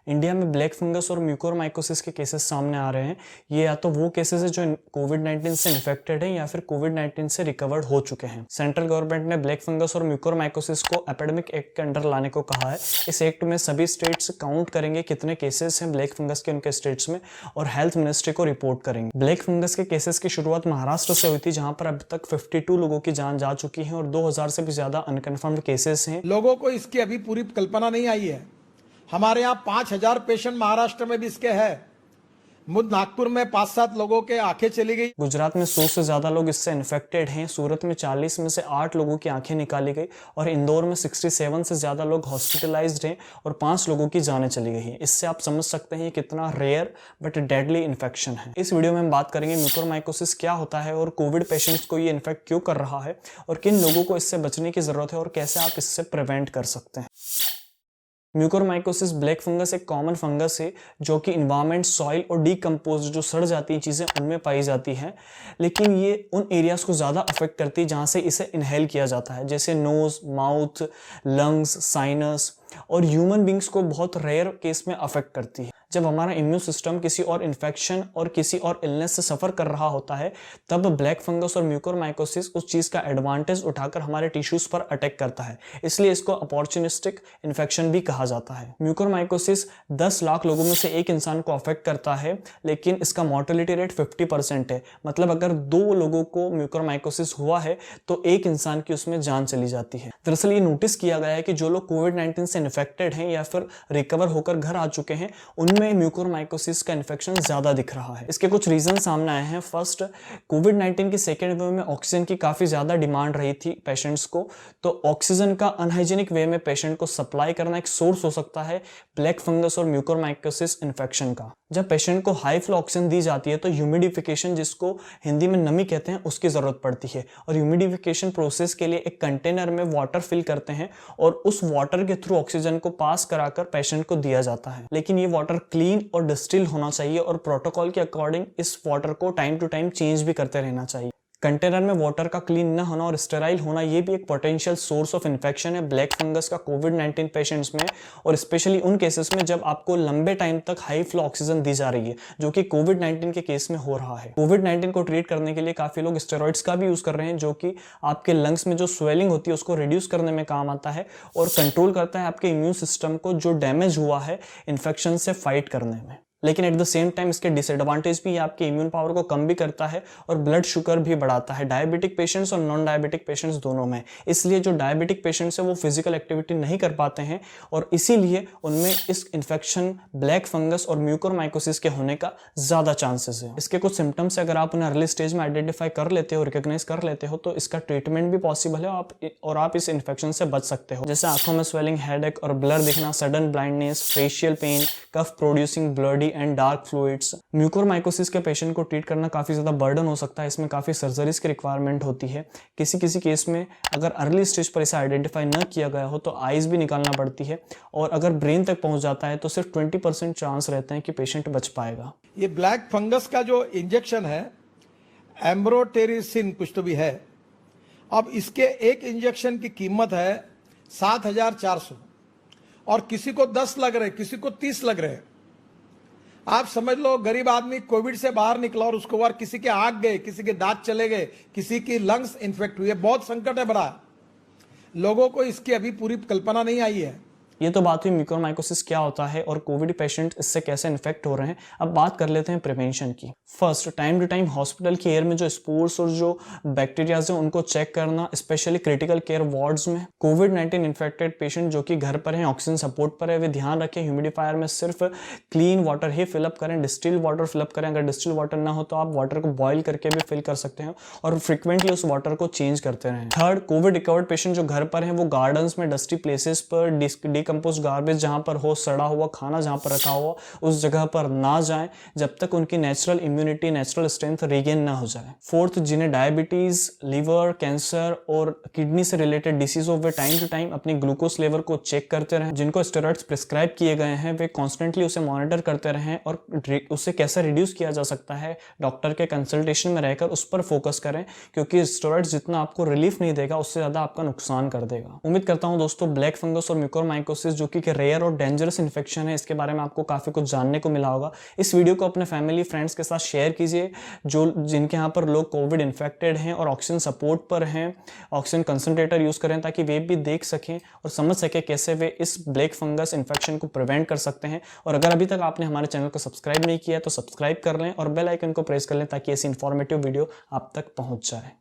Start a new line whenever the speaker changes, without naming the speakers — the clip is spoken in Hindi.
इंडिया में ब्लैक फंगस और म्यूकोरमाइकोसिस के केसेस सामने आ रहे हैं। ये या तो वो केसेस है जो कोविड-19 से इन्फेक्टेड हैं या फिर कोविड-19 से रिकवर्ड हो चुके हैं। सेंट्रल गवर्नमेंट ने ब्लैक फंगस और म्यूकोरमाइकोसिस को एपिडेमिक एक्ट के अंडर लाने को कहा है। इस एक्ट में सभी स्टेट्स काउंट करेंगे कितने केसेस हैं ब्लैक फंगस के उनके स्टेट्स में और हेल्थ मिनिस्ट्री को रिपोर्ट करेंगे। ब्लैक फंगस के केसेस की शुरुआत महाराष्ट्र से हुई थी, जहां पर अब तक 52 लोगों की जान जा चुकी है और 2000 से भी ज्यादा अनकन्फर्म्ड केसेस हैं।
लोगों को इसकी अभी पूरी कल्पना नहीं आई है। हमारे यहाँ 5000 पेशेंट महाराष्ट्र में भी इसके हैं। नागपुर में 5-7 लोगों के आंखें चली गई।
गुजरात में 100 से ज्यादा लोग इससे इन्फेक्टेड हैं। सूरत में 40 में से 8 लोगों की आंखें निकाली गई और इंदौर में 67 से ज्यादा लोग हॉस्पिटलाइज्ड हैं और 5 लोगों की जानें चली गई हैं। इससे आप समझ सकते हैं कितना रेयर बट डेडली इन्फेक्शन है। इस वीडियो में हम बात करेंगे म्यूकोरमाइकोसिस क्या होता है और कोविड पेशेंट्स को ये इन्फेक्ट क्यों कर रहा है और किन लोगों को इससे बचने की जरूरत है और कैसे आप इससे प्रिवेंट कर सकते हैं। म्यूकोरमाइकोसिस ब्लैक फंगस एक कॉमन फंगस है जो कि इन्वायरमेंट, सॉइल और डीकम्पोज जो सड़ जाती हैं चीज़ें उनमें पाई जाती हैं, लेकिन ये उन एरियाज को ज़्यादा अफेक्ट करती है जहाँ से इसे इनहेल किया जाता है, जैसे नोज, माउथ, लंग्स, साइनस, और ह्यूमन बींग्स को बहुत रेयर केस में अफेक्ट करती है। जब हमारा इम्यून सिस्टम किसी और इन्फेक्शन और किसी और इलनेस से सफ़र कर रहा होता है तब ब्लैक फंगस और म्यूकोरमाइकोसिस उस चीज़ का एडवांटेज उठाकर हमारे टिश्यूज़ पर अटैक करता है, इसलिए इसको अपॉर्चुनिस्टिक इन्फेक्शन भी कहा जाता है। म्यूकोरमाइकोसिस 10 लाख लोगों में से एक इंसान को अफेक्ट करता है, लेकिन इसका मॉर्टेलिटी रेट 50% है। मतलब अगर 2 लोगों को म्यूकोरमाइकोसिस हुआ है तो एक इंसान की उसमें जान चली जाती है। दरअसल ये नोटिस किया गया है कि जो लोग कोविड-19 से इन्फेक्टेड हैं या फिर रिकवर होकर घर आ चुके हैं उनमें म्यूकोरमाइकोसिस का इन्फेक्शन ज्यादा दिख रहा है। इसके कुछ रीजन सामने आए हैं। फर्स्ट, कोविड-19 की सेकेंड वेव में ऑक्सीजन की काफी ज्यादा डिमांड रही थी पेशेंट्स को, तो ऑक्सीजन का अनहाइजीनिक वे में पेशेंट को सप्लाई करना एक सोर्स हो सकता है ब्लैक फंगस और म्यूकोरमाइकोसिस इन्फेक्शन का। जब पेशेंट को हाई फ्लो ऑक्सीजन दी जाती है तो ह्यूमिडिफिकेशन, जिसको हिंदी में नमी कहते हैं, उसकी जरूरत पड़ती है और ह्यूमिडिफिकेशन प्रोसेस के लिए एक कंटेनर में वाटर फिल करते हैं और उस वाटर के थ्रू ऑक्सीजन को पास कराकर पेशेंट को दिया जाता है। लेकिन ये वाटर क्लीन और डिस्टिल होना चाहिए और प्रोटोकॉल के अकॉर्डिंग इस वाटर को टाइम टू टाइम चेंज भी करते रहना चाहिए। कंटेनर में वाटर का क्लीन न होना और स्टेराइल होना ये भी एक पोटेंशियल सोर्स ऑफ इन्फेक्शन है ब्लैक फंगस का कोविड-19 पेशेंट्स में, और स्पेशली उन केसेस में जब आपको लंबे टाइम तक हाई फ्लो ऑक्सीजन दी जा रही है, जो कि कोविड-19 के केस में हो रहा है। कोविड-19 को ट्रीट करने के लिए काफी लोग स्टेरॉइड्स का भी यूज कर रहे हैं, जो कि आपके लंग्स में जो स्वेलिंग होती है उसको रिड्यूस करने में काम आता है और कंट्रोल करता है आपके इम्यून सिस्टम को जो डैमेज हुआ है इन्फेक्शन से फाइट करने में। लेकिन एट द सेम टाइम इसके डिसएडवांटेज भी आपके इम्यून पावर को कम भी करता है और ब्लड शुगर भी बढ़ाता है डायबिटिक पेशेंट्स और नॉन डायबिटिक पेशेंट्स दोनों में। इसलिए जो डायबिटिक पेशेंट्स हैं वो फिजिकल एक्टिविटी नहीं कर पाते हैं और इसीलिए उनमें इस इन्फेक्शन ब्लैक फंगस और म्यूकोरमाइकोसिस के होने का ज्यादा चांसेस है। इसके कुछ सिम्टम्स अगर आप उन्हें अर्ली स्टेज में आइडेंटिफाई कर लेते हो, रिकॉग्नाइज कर लेते हो, तो इसका ट्रीटमेंट भी पॉसिबल है और आप इस इन्फेक्शन से बच सकते हो। जैसे आंखों में स्वेलिंग, हेडेक और ब्लर दिखना, sudden blindness, facial pain, cough producing bloody and dark fluids. Mucormycosis के पेशेंट को ट्रीट करना काफी ज्यादा बर्डन हो सकता है। इसमें काफी सर्जरीज की रिक्वायरमेंट होती है। किसी किसी केस में अगर अर्ली स्टेज पर इसे आइडेंटिफाई न किया गया हो तो आईज भी निकालना पड़ती है और अगर ब्रेन तक पहुंच जाता है तो सिर्फ 20% चांस रहते हैं कि पेशेंट बच पाएगा।
ये ब्लैक फंगस का जो इंजेक्शन है एम्ब्रोटेरिसिन कुछ तो भी है। अब इसके एक इंजेक्शन की कीमत है 7400 और किसी को 10 लग रहे, किसी को 30 लग रहे। आप समझ लो गरीब आदमी कोविड से बाहर निकला और उसको बार किसी के आंख गए, किसी के दांत चले गए, किसी की लंग्स इन्फेक्ट हुई है। बहुत संकट है बड़ा। लोगों को इसकी अभी पूरी कल्पना नहीं आई है।
ये तो बात हुई म्यूकोरमाइकोसिस क्या होता है और कोविड पेशेंट इससे कैसे इन्फेक्ट हो रहे हैं। अब बात कर लेते हैं प्रिवेंशन की। First, time to time hospital की एयर में जो स्पोर्स और जो बैक्टीरियाज हैं उनको चेक करना, स्पेशली क्रिटिकल केयर वार्ड्स में। कोविड-19 इन्फेक्टेड पेशेंट जो कि घर पर हैं, ऑक्सीजन सपोर्ट पर है, वे ध्यान रखें ह्यूमिडिफायर में सिर्फ क्लीन वाटर ही फिलअप करें, डिस्टिल्ड वाटर फिलअप करें। अगर डिस्टिल्ड वाटर ना हो तो आप वाटर को बॉयल करके भी फिल कर सकते हैं और फ्रिक्वेंटली उस वाटर को चेंज करते रहें। थर्ड, कोविड रिकवर्ड पेशेंट जो घर पर हैं वो गार्डन्स में, डस्टी प्लेसेस पर, डिकम्पोज गार्बेज जहां पर हो, सड़ा हुआ खाना जहां पर रखा हुआ, उस जगह पर ना जाएं जब तक उनकी natural immunity, natural strength regain ना हो जाए। फोर्थ, जिन्हें डायबिटीज, लिवर कैंसर और किडनी से रिलेटेड डिसीज हो, वे टाइम टू टाइम अपनी ग्लूकोज लेवल को चेक करते रहें। जिनको स्टेरॉइड्स प्रिस्क्राइब किए गए हैं वे कॉन्स्टेंटली उसे मॉनिटर करते रहें और उसे कैसे रिड्यूस किया जा सकता है डॉक्टर के कंसल्टेशन में रहकर उस पर फोकस करें, क्योंकि स्टेरॉइड्स जितना आपको रिलीफ नहीं देगा उससे ज्यादा आपका नुकसान कर देगा। उम्मीद करता हूं दोस्तों ब्लैक फंगस और म्यूकोरमाइकोसिस माइकोसिस जो कि रेयर और डेंजरस इन्फेक्शन है, इसके बारे में आपको काफ़ी कुछ जानने को मिला होगा। इस वीडियो को अपने फैमिली फ्रेंड्स के साथ शेयर कीजिए जो जिनके यहाँ पर लोग कोविड इन्फेक्टेड हैं और ऑक्सीजन सपोर्ट पर हैं, ऑक्सीजन कंसंट्रेटर यूज़ करें, ताकि वे भी देख सकें और समझ सकें कैसे वे इस ब्लैक फंगस इन्फेक्शन को प्रिवेंट कर सकते हैं। और अगर अभी तक आपने हमारे चैनल को सब्सक्राइब नहीं किया तो सब्सक्राइब कर लें और बेल आइकन को प्रेस कर लें ताकि ऐसी इन्फॉर्मेटिव वीडियो आप तक पहुँच जाए।